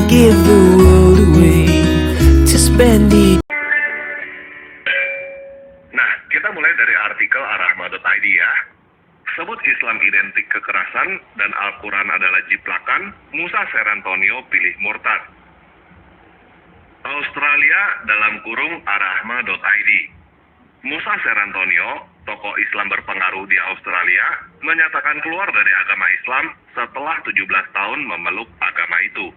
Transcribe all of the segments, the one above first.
give the world away to spend it. Nah, kita mulai dari artikel arahma.id ya. Sebut Islam identik kekerasan dan Al-Quran adalah jiplakan, Musa Serantonio pilih murtad. Australia dalam kurung arahma.id. Musa Serantonio, tokoh Islam berpengaruh di Australia, menyatakan keluar dari agama Islam setelah 17 tahun memeluk agama itu.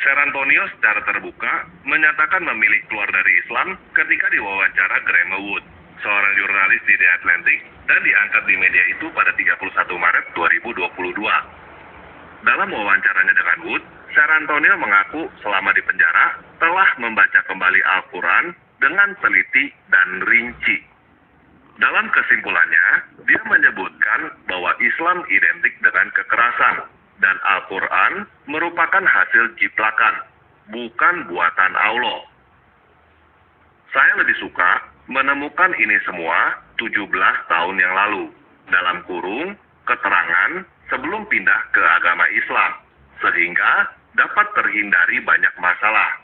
Serantonio secara terbuka menyatakan memilih keluar dari Islam ketika diwawancara Graham Wood, seorang jurnalis di The Atlantic, dan diangkat di media itu pada 31 Maret 2022. Dalam wawancaranya dengan Wood, Serantonio mengaku selama di penjara telah membaca kembali Al-Quran dengan teliti dan rinci. Dalam kesimpulannya, dia menyebutkan bahwa Islam identik dengan kekerasan dan Al-Quran merupakan hasil jiplakan, bukan buatan Allah. Saya lebih suka menemukan ini semua 17 tahun yang lalu, dalam kurung keterangan sebelum pindah ke agama Islam, sehingga dapat terhindari banyak masalah,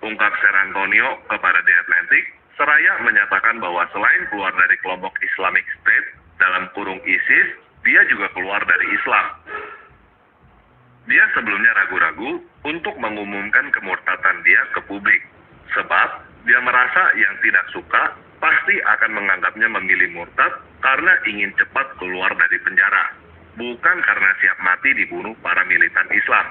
ungkap Serantonio kepada The Atlantic, seraya menyatakan bahwa selain keluar dari kelompok Islamic State dalam kurung ISIS, dia juga keluar dari Islam. Dia sebelumnya ragu-ragu untuk mengumumkan kemurtadan dia ke publik, sebab dia merasa yang tidak suka pasti akan menganggapnya memilih murtad karena ingin cepat keluar dari penjara, bukan karena siap mati dibunuh para militan Islam.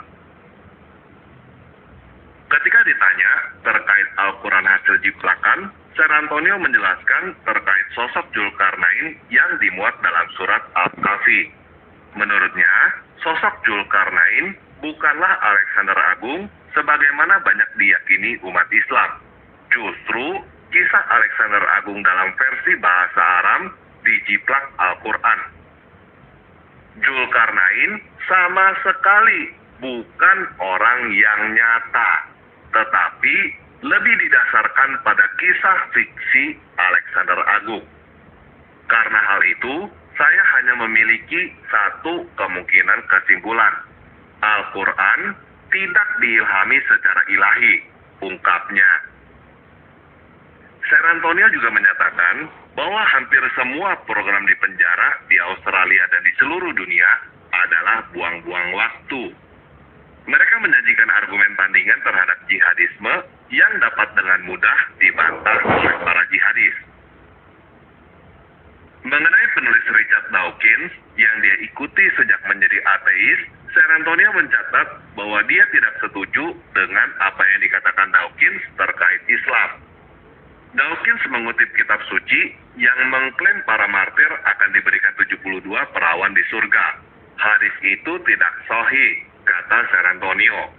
Ketika ditanya terkait Al-Quran hasil jiplakan, Serantonio menjelaskan terkait sosok Zulkarnain yang dimuat dalam surat Al-Kahfi. Menurutnya, sosok Zulkarnain bukanlah Alexander Agung sebagaimana banyak diyakini umat Islam. Justru, kisah Alexander Agung dalam versi bahasa Aram dijiplak Al-Quran. Zulkarnain sama sekali bukan orang yang nyata, tetapi lebih didasarkan pada kisah fiksi Alexander Agung. Karena hal itu, saya hanya memiliki satu kemungkinan kesimpulan. Al-Quran tidak diilhami secara ilahi, ungkapnya. Serantonio juga menyatakan bahwa hampir semua program di penjara di Australia dan di seluruh dunia adalah buang-buang waktu. Mereka menyajikan argumen tandingan terhadap jihadisme yang dapat dengan mudah dibantah oleh para jihadis. Mengenai penulis Richard Dawkins yang dia ikuti sejak menjadi ateis, Serantonio mencatat bahwa dia tidak setuju dengan apa yang dikatakan Dawkins terkait Islam. Dawkins mengutip kitab suci yang mengklaim para martir akan diberikan 72 perawan di surga. Hadis itu tidak sahih, kata Serantonio.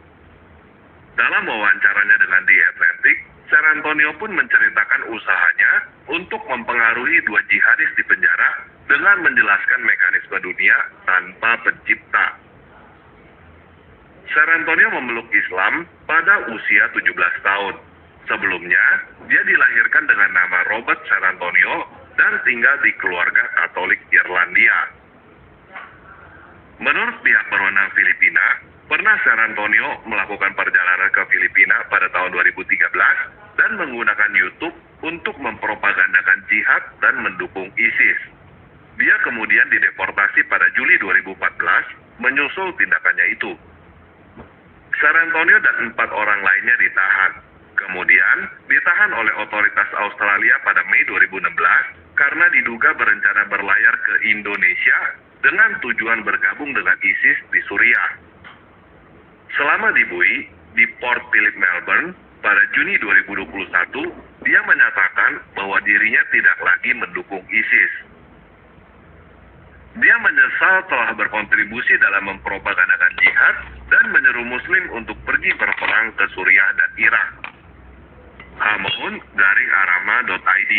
Dalam wawancaranya dengan The Atlantic, Serantonio pun menceritakan usahanya untuk mempengaruhi dua jihadis di penjara dengan menjelaskan mekanisme dunia tanpa pencipta. Serantonio memeluk Islam pada usia 17 tahun. Sebelumnya, dia dilahirkan dengan nama Robert Serantonio dan tinggal di keluarga Katolik Irlandia. Menurut pihak berwenang Filipina, pernah Serantonio melakukan perjalanan ke Filipina pada tahun 2013 dan menggunakan YouTube untuk mempropagandakan jihad dan mendukung ISIS. Dia kemudian dideportasi pada Juli 2014 menyusul tindakannya itu. Serantonio dan 4 orang lainnya ditahan. Kemudian ditahan oleh otoritas Australia pada Mei 2016 karena diduga berencana berlayar ke Indonesia dengan tujuan bergabung dengan ISIS di Suriah. Selama dibuai di Port Phillip, Melbourne, pada Juni 2021, dia menyatakan bahwa dirinya tidak lagi mendukung ISIS. Dia menyesal telah berkontribusi dalam mempropagandakan jihad dan menyeru Muslim untuk pergi berperang ke Suriah dan Irak. Hamun-arama.id.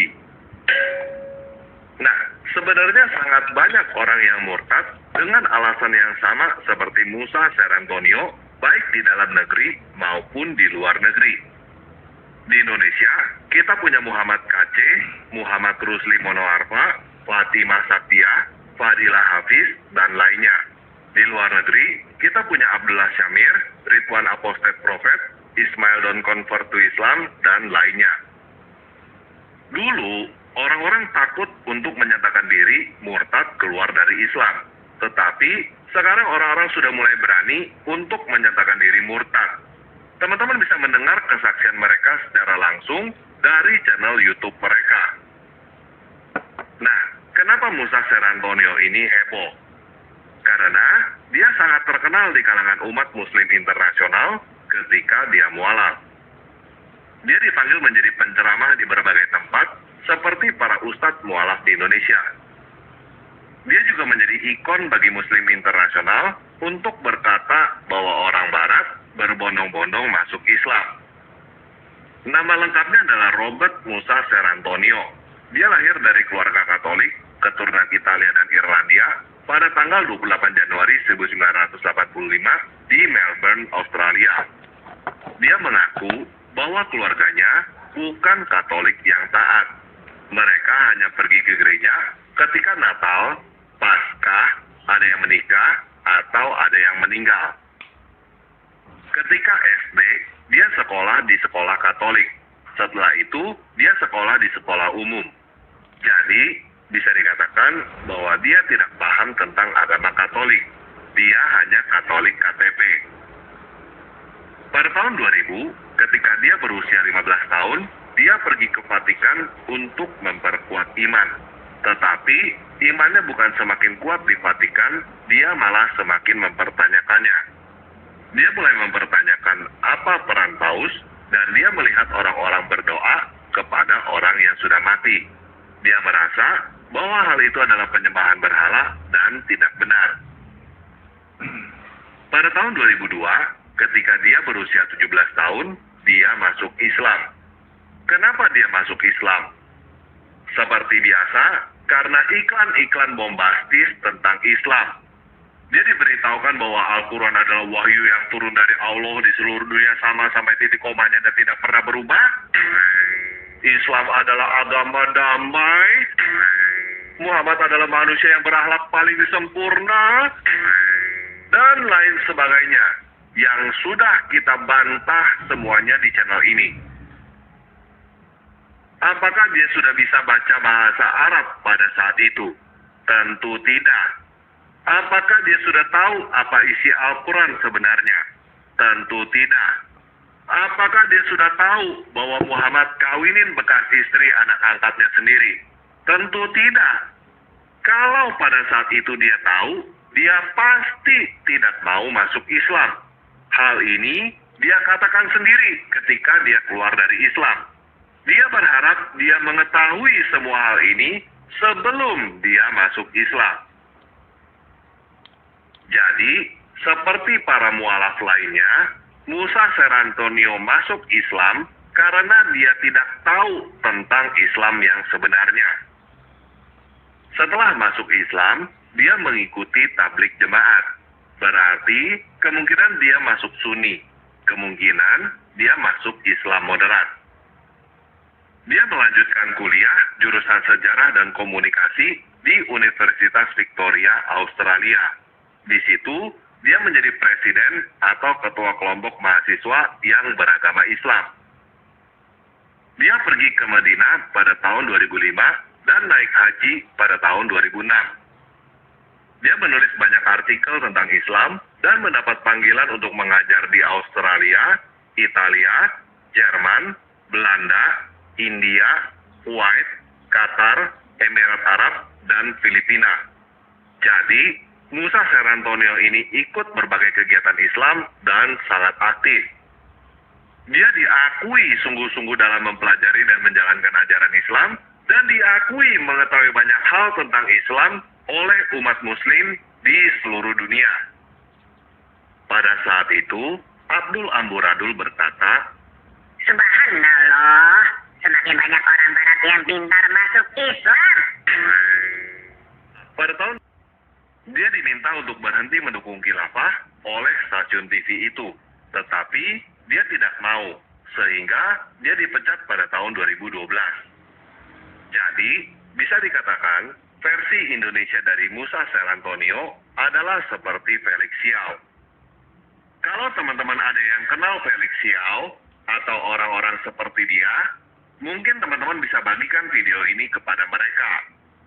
Nah, sebenarnya sangat banyak orang yang murtad dengan alasan yang sama seperti Musa Serantonio, baik di dalam negeri maupun di luar negeri. Di Indonesia, kita punya Muhammad KC, Muhammad Rusli Monoarfa, Fatimah Saktia, Fadilah Hafiz, dan lainnya. Di luar negeri, kita punya Abdullah Syamir, Ridwan Apostate Prophet, Ismail Don't Convert to Islam, dan lainnya. Dulu, orang-orang takut untuk menyatakan diri murtad keluar dari Islam. Tetapi, sekarang orang-orang sudah mulai berani untuk menyatakan diri murtad. Teman-teman bisa mendengar kesaksian mereka secara langsung dari channel YouTube mereka. Nah, kenapa Musa Serantonio ini heboh? Karena dia sangat terkenal di kalangan umat muslim internasional ketika dia mualaf. Dia dipanggil menjadi penceramah di berbagai tempat seperti para ustadz mualaf di Indonesia. Dia juga menjadi ikon bagi muslim internasional untuk berkata bahwa orang barat berbondong-bondong masuk Islam. Nama lengkapnya adalah Robert Musa Serantonio. Dia lahir dari keluarga Katolik, keturunan Italia dan Irlandia pada tanggal 28 Januari 1985 di Melbourne, Australia. Dia mengaku bahwa keluarganya bukan Katolik yang taat. Mereka hanya pergi ke gereja ketika Natal, Paskah, ada yang menikah, atau ada yang meninggal. Ketika SD, dia sekolah di sekolah Katolik. Setelah itu, dia sekolah di sekolah umum. Jadi, bisa dikatakan bahwa dia tidak paham tentang agama Katolik. Dia hanya Katolik KTP. Pada tahun 2000, ketika dia berusia 15 tahun, dia pergi ke Vatikan untuk memperkuat iman. Tetapi, imannya bukan semakin kuat di Vatikan, dia malah semakin mempertanyakannya. Dia mulai mempertanyakan apa peran paus, dan dia melihat orang-orang berdoa kepada orang yang sudah mati. Dia merasa bahwa hal itu adalah penyembahan berhala dan tidak benar. Pada tahun 2002, ketika dia berusia 17 tahun, dia masuk Islam. Kenapa dia masuk Islam? Seperti biasa, karena iklan-iklan bombastis tentang Islam. Dia diberitahukan bahwa Al-Quran adalah wahyu yang turun dari Allah di seluruh dunia sama sampai titik komanya dan tidak pernah berubah. Islam adalah agama damai. Muhammad adalah manusia yang berakhlak paling sempurna. Dan lain sebagainya. Yang sudah kita bantah semuanya di channel ini. Apakah dia sudah bisa baca bahasa Arab pada saat itu? Tentu tidak. Apakah dia sudah tahu apa isi Al-Quran sebenarnya? Tentu tidak. Apakah dia sudah tahu bahwa Muhammad kawinin bekas istri anak angkatnya sendiri? Tentu tidak. Kalau pada saat itu dia tahu, dia pasti tidak mau masuk Islam. Hal ini dia katakan sendiri ketika dia keluar dari Islam. Dia berharap dia mengetahui semua hal ini sebelum dia masuk Islam. Jadi, seperti para mualaf lainnya, Musa Serantonio masuk Islam karena dia tidak tahu tentang Islam yang sebenarnya. Setelah masuk Islam, dia mengikuti tablik jemaat. Berarti, kemungkinan dia masuk Sunni. Kemungkinan dia masuk Islam moderat. Dia melanjutkan kuliah jurusan sejarah dan komunikasi di Universitas Victoria, Australia. Di situ, dia menjadi presiden atau ketua kelompok mahasiswa yang beragama Islam. Dia pergi ke Madinah pada tahun 2005 dan naik haji pada tahun 2006. Dia menulis banyak artikel tentang Islam dan mendapat panggilan untuk mengajar di Australia, Italia, Jerman, Belanda, India, Kuwait, Qatar, Emirat Arab, dan Filipina. Jadi, Musa Serantonio ini ikut berbagai kegiatan Islam dan sangat aktif. Dia diakui sungguh-sungguh dalam mempelajari dan menjalankan ajaran Islam, dan diakui mengetahui banyak hal tentang Islam oleh umat muslim di seluruh dunia. Pada saat itu, Abdul Amburadul berkata, Subhanallah, semakin banyak orang barat yang pintar masuk Islam. Pada tahun dia diminta untuk berhenti mendukung khilafah oleh stasiun TV itu, tetapi dia tidak mau, sehingga dia dipecat pada tahun 2012. Jadi, bisa dikatakan versi Indonesia dari Musa Serantonio adalah seperti Felix Xiao. Kalau teman-teman ada yang kenal Felix Xiao atau orang-orang seperti dia, mungkin teman-teman bisa bagikan video ini kepada mereka,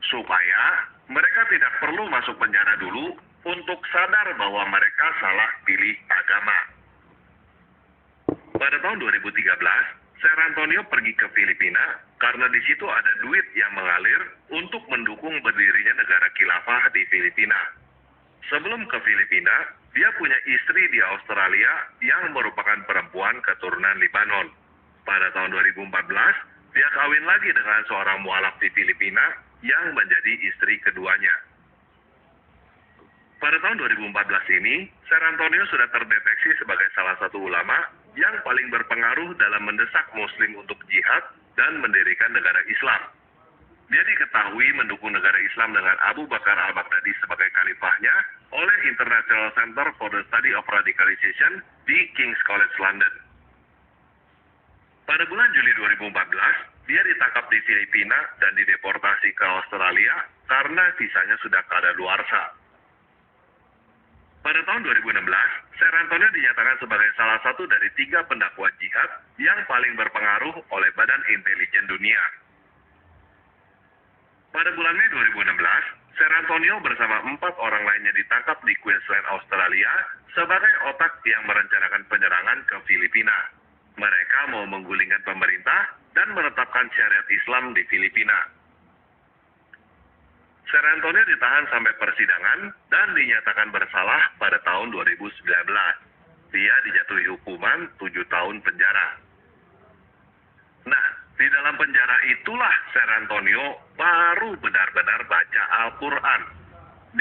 supaya mereka tidak perlu masuk penjara dulu untuk sadar bahwa mereka salah pilih agama. Pada tahun 2013, Ser Antonio pergi ke Filipina karena di situ ada duit yang mengalir untuk mendukung berdirinya negara khilafah di Filipina. Sebelum ke Filipina, dia punya istri di Australia yang merupakan perempuan keturunan Libanon. Pada tahun 2014, dia kawin lagi dengan seorang mualaf di Filipina yang menjadi istri keduanya. Pada tahun 2014 ini, Ser Antonio sudah terdeteksi sebagai salah satu ulama yang paling berpengaruh dalam mendesak Muslim untuk jihad dan mendirikan negara Islam. Dia diketahui mendukung negara Islam dengan Abu Bakar al-Baghdadi sebagai khalifahnya oleh International Center for the Study of Radicalization di King's College London. Pada bulan Juli 2014, dia ditangkap di Filipina dan dideportasi ke Australia karena visanya sudah kadaluarsa. Pada tahun 2016, Ser Antonio dinyatakan sebagai salah satu dari 3 pendakwa jihad yang paling berpengaruh oleh Badan Intelijen Dunia. Pada bulan Mei 2016, Ser Antonio bersama 4 orang lainnya ditangkap di Queensland, Australia sebagai otak yang merencanakan penyerangan ke Filipina. Mereka mau menggulingkan pemerintah dan menetapkan syariat Islam di Filipina. Ser Antonio ditahan sampai persidangan dan dinyatakan bersalah pada tahun 2019. Dia dijatuhi hukuman 7 tahun penjara. Nah, di dalam penjara itulah Ser Antonio baru benar-benar baca Al-Quran.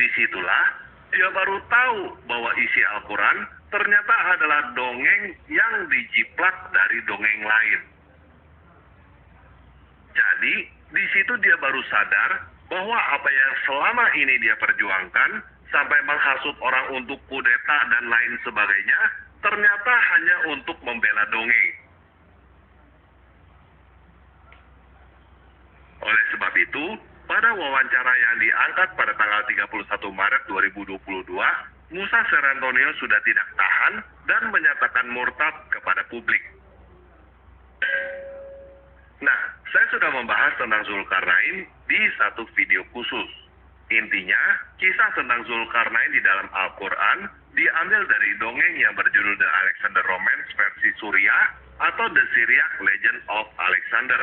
Disitulah dia baru tahu bahwa isi Al-Quran ternyata adalah dongeng yang dijiplak dari dongeng lain. Jadi, di situ dia baru sadar bahwa apa yang selama ini dia perjuangkan sampai menghasut orang untuk kudeta dan lain sebagainya ternyata hanya untuk membela dongeng. Oleh sebab itu, pada wawancara yang diangkat pada tanggal 31 Maret 2022, Musa Ser Antonio sudah tidak tahan dan menyatakan murtad kepada publik. Nah, saya sudah membahas tentang Zulkarnain di satu video khusus. Intinya, kisah tentang Zulkarnain di dalam Al-Quran diambil dari dongeng yang berjudul The Alexander Romance versi Suriah atau The Syriac Legend of Alexander.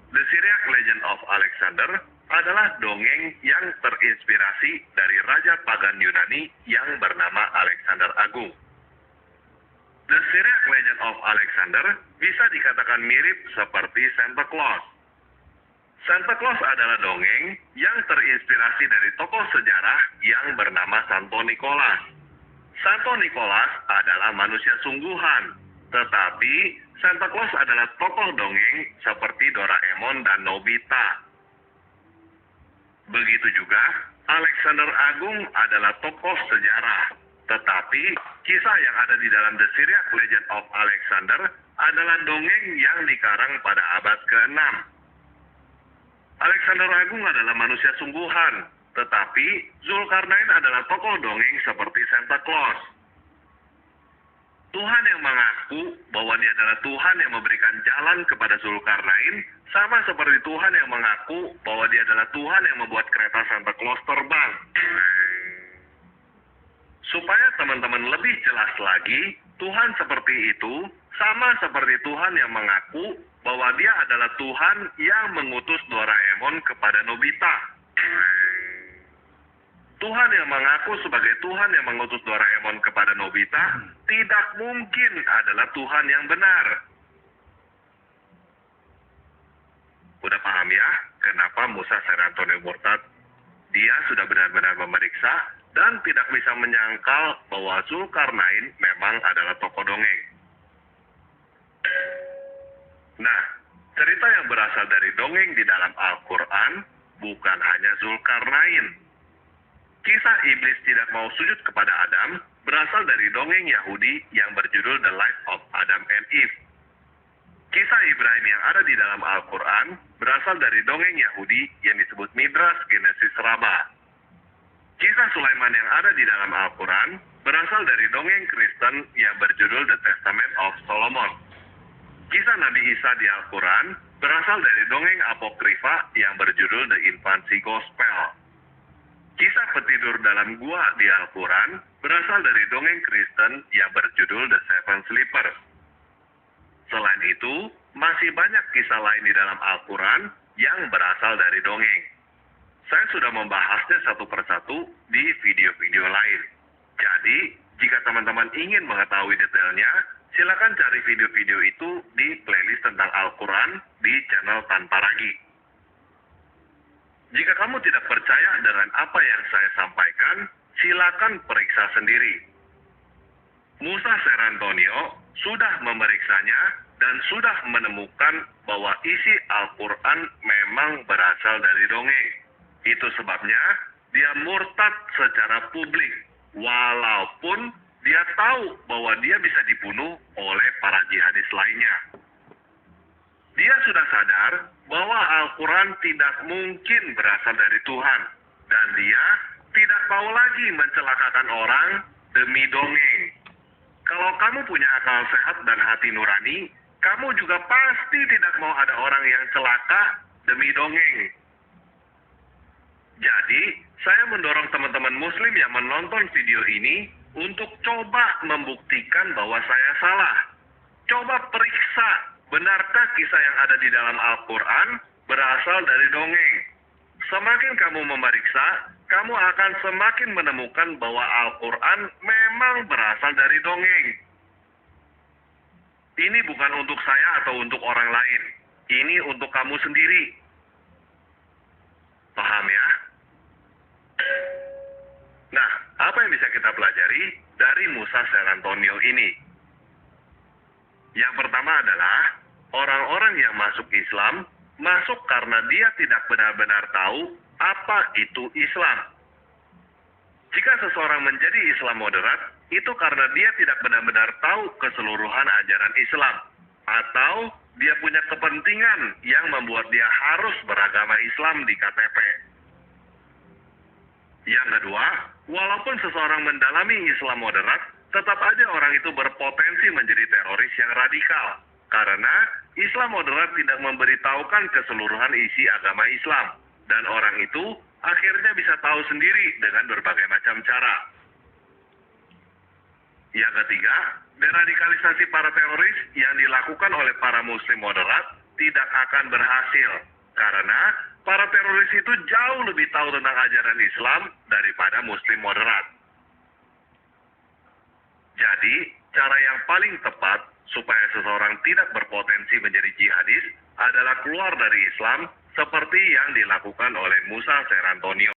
The Syriac Legend of Alexander adalah dongeng yang terinspirasi dari raja pagan Yunani yang bernama Alexander Agung. The Syriac Legend of Alexander bisa dikatakan mirip seperti Santa Claus. Santa Claus adalah dongeng yang terinspirasi dari tokoh sejarah yang bernama Santo Nicholas. Santo Nicholas adalah manusia sungguhan, tetapi Santa Claus adalah tokoh dongeng seperti Doraemon dan Nobita. Begitu juga, Alexander Agung adalah tokoh sejarah. Tetapi, kisah yang ada di dalam The Syriac Legend of Alexander adalah dongeng yang dikarang pada abad ke-6. Alexander Agung adalah manusia sungguhan, tetapi Zulkarnain adalah tokoh dongeng seperti Santa Claus. Tuhan yang mengaku bahwa dia adalah Tuhan yang memberikan jalan kepada Zulkarnain, sama seperti Tuhan yang mengaku bahwa dia adalah Tuhan yang membuat kereta Santa Claus terbang. Supaya teman-teman lebih jelas lagi, Tuhan seperti itu sama seperti Tuhan yang mengaku bahwa dia adalah Tuhan yang mengutus Doraemon kepada Nobita. Tuhan yang mengaku sebagai Tuhan yang mengutus Doraemon kepada Nobita tidak mungkin adalah Tuhan yang benar. Udah paham ya kenapa Musa Ser Antonio murtad? Dia sudah benar-benar memeriksa dan tidak bisa menyangkal bahwa Zulkarnain memang adalah tokoh dongeng. Nah, cerita yang berasal dari dongeng di dalam Al-Quran bukan hanya Zulkarnain. Kisah iblis tidak mau sujud kepada Adam berasal dari dongeng Yahudi yang berjudul The Life of Adam and Eve. Kisah Ibrahim yang ada di dalam Al-Quran berasal dari dongeng Yahudi yang disebut Midrash Genesis Rabbah. Kisah Sulaiman yang ada di dalam Al-Quran berasal dari dongeng Kristen yang berjudul The Testament of Solomon. Kisah Nabi Isa di Al-Quran berasal dari dongeng apokrifa yang berjudul The Infancy Gospel. Kisah petidur dalam gua di Al-Quran berasal dari dongeng Kristen yang berjudul The Seven Sleepers. Selain itu, masih banyak kisah lain di dalam Al-Quran yang berasal dari dongeng. Saya sudah membahasnya satu persatu di video-video lain. Jadi, jika teman-teman ingin mengetahui detailnya, silakan cari video-video itu di playlist tentang Al-Quran di channel Tanpa Ragi. Jika kamu tidak percaya dengan apa yang saya sampaikan, silakan periksa sendiri. Musa Serantonio sudah memeriksanya dan sudah menemukan bahwa isi Al-Quran memang berasal dari dongeng. Itu sebabnya dia murtad secara publik, walaupun dia tahu bahwa dia bisa dibunuh oleh para jihadis lainnya. Dia sudah sadar bahwa Al-Quran tidak mungkin berasal dari Tuhan, dan dia tidak mau lagi mencelakakan orang demi dongeng. Kalau kamu punya akal sehat dan hati nurani, kamu juga pasti tidak mau ada orang yang celaka demi dongeng. Jadi, saya mendorong teman-teman muslim yang menonton video ini untuk coba membuktikan bahwa saya salah. Coba periksa, benarkah kisah yang ada di dalam Al-Quran berasal dari dongeng? Semakin kamu memeriksa, kamu akan semakin menemukan bahwa Al-Quran memang berasal dari dongeng. Ini bukan untuk saya atau untuk orang lain. Ini untuk kamu sendiri. Paham ya? Nah, apa yang bisa kita pelajari dari Musa Serantonio ini? Yang pertama adalah, orang-orang yang masuk Islam, masuk karena dia tidak benar-benar tahu apa itu Islam. Jika seseorang menjadi Islam moderat, itu karena dia tidak benar-benar tahu keseluruhan ajaran Islam. Atau dia punya kepentingan yang membuat dia harus beragama Islam di KTP. Yang kedua, walaupun seseorang mendalami Islam moderat, tetap aja orang itu berpotensi menjadi teroris yang radikal. Karena Islam moderat tidak memberitahukan keseluruhan isi agama Islam. Dan orang itu akhirnya bisa tahu sendiri dengan berbagai macam cara. Yang ketiga, deradikalisasi para teroris yang dilakukan oleh para muslim moderat tidak akan berhasil. Karena para teroris itu jauh lebih tahu tentang ajaran Islam daripada muslim moderat. Jadi, cara yang paling tepat supaya seseorang tidak berpotensi menjadi jihadis adalah keluar dari Islam seperti yang dilakukan oleh Musa Serantonio.